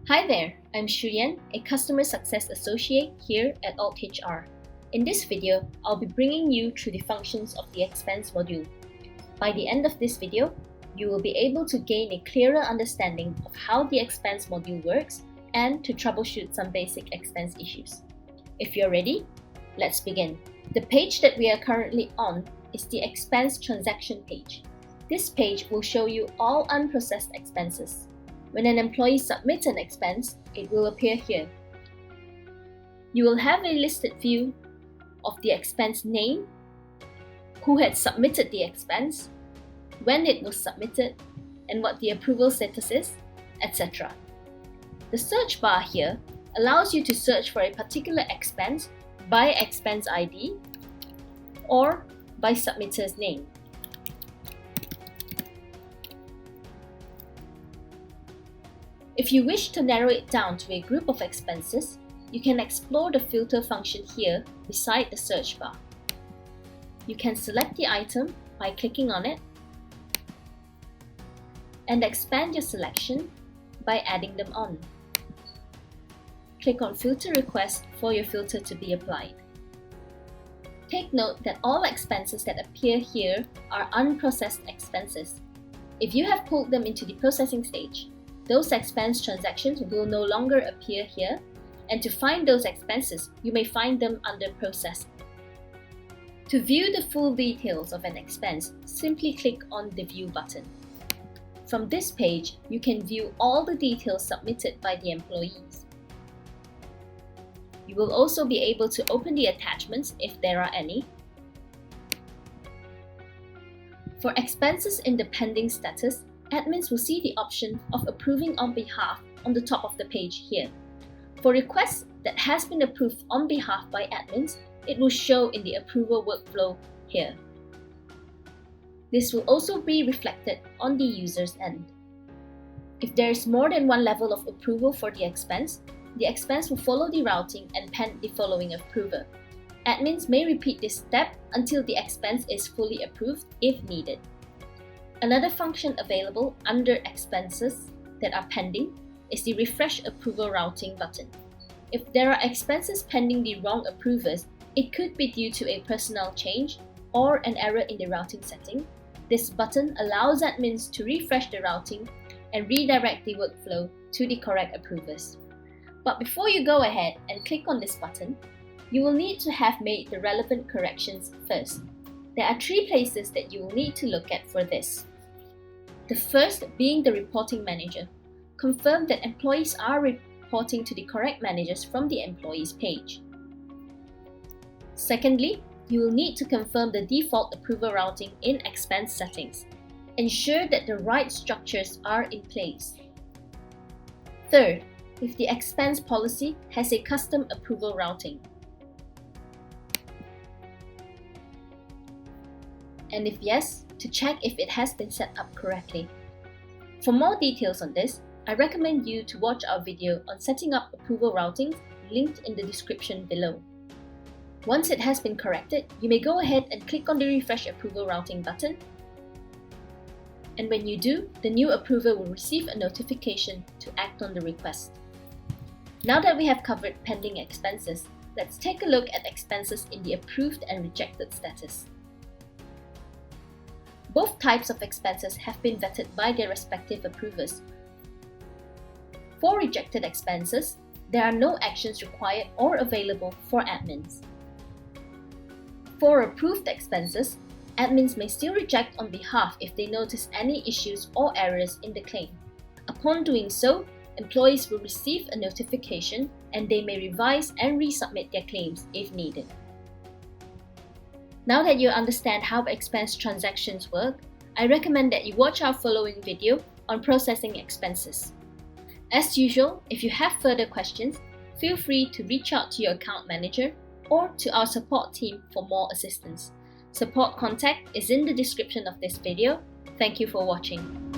Hi there, I'm Shuyan, a Customer Success Associate here at altHR. In this video, I'll be bringing you through the functions of the expense module. By the end of this video, you will be able to gain a clearer understanding of how the expense module works and to troubleshoot some basic expense issues. If you're ready, let's begin. The page that we are currently on is the expense transaction page. This page will show you all unprocessed expenses. When an employee submits an expense, it will appear here. You will have a listed view of the expense name, who had submitted the expense, when it was submitted, and what the approval status is, etc. The search bar here allows you to search for a particular expense by expense ID or by submitter's name. If you wish to narrow it down to a group of expenses, you can explore the filter function here beside the search bar. You can select the item by clicking on it and expand your selection by adding them on. Click on Filter Request for your filter to be applied. Take note that all expenses that appear here are unprocessed expenses. If you have pulled them into the processing stage, those expense transactions will no longer appear here, and to find those expenses, you may find them under Processed. To view the full details of an expense, simply click on the View button. From this page, you can view all the details submitted by the employees. You will also be able to open the attachments if there are any. For expenses in the pending status, admins will see the option of approving on behalf on the top of the page here. For requests that has been approved on behalf by admins, it will show in the approval workflow here. This will also be reflected on the user's end. If there is more than one level of approval for the expense will follow the routing and pend the following approver. Admins may repeat this step until the expense is fully approved if needed. Another function available under expenses that are pending is the Refresh Approval Routing button. If there are expenses pending the wrong approvers, it could be due to a personnel change or an error in the routing setting. This button allows admins to refresh the routing and redirect the workflow to the correct approvers. But before you go ahead and click on this button, you will need to have made the relevant corrections first. There are three places that you will need to look at for this. The first being the reporting manager. Confirm that employees are reporting to the correct managers from the employees page. Secondly, you will need to confirm the default approval routing in expense settings. Ensure that the right structures are in place. Third, if the expense policy has a custom approval routing. And if yes, to check if it has been set up correctly. For more details on this, I recommend you to watch our video on setting up approval routings linked in the description below. Once it has been corrected, you may go ahead and click on the Refresh Approval Routing button. And when you do, the new approver will receive a notification to act on the request. Now that we have covered pending expenses, let's take a look at expenses in the approved and rejected status. Both types of expenses have been vetted by their respective approvers. For rejected expenses, there are no actions required or available for admins. For approved expenses, admins may still reject on behalf if they notice any issues or errors in the claim. Upon doing so, employees will receive a notification and they may revise and resubmit their claims if needed. Now that you understand how expense transactions work, I recommend that you watch our following video on processing expenses. As usual, if you have further questions, feel free to reach out to your account manager or to our support team for more assistance. Support contact is in the description of this video. Thank you for watching.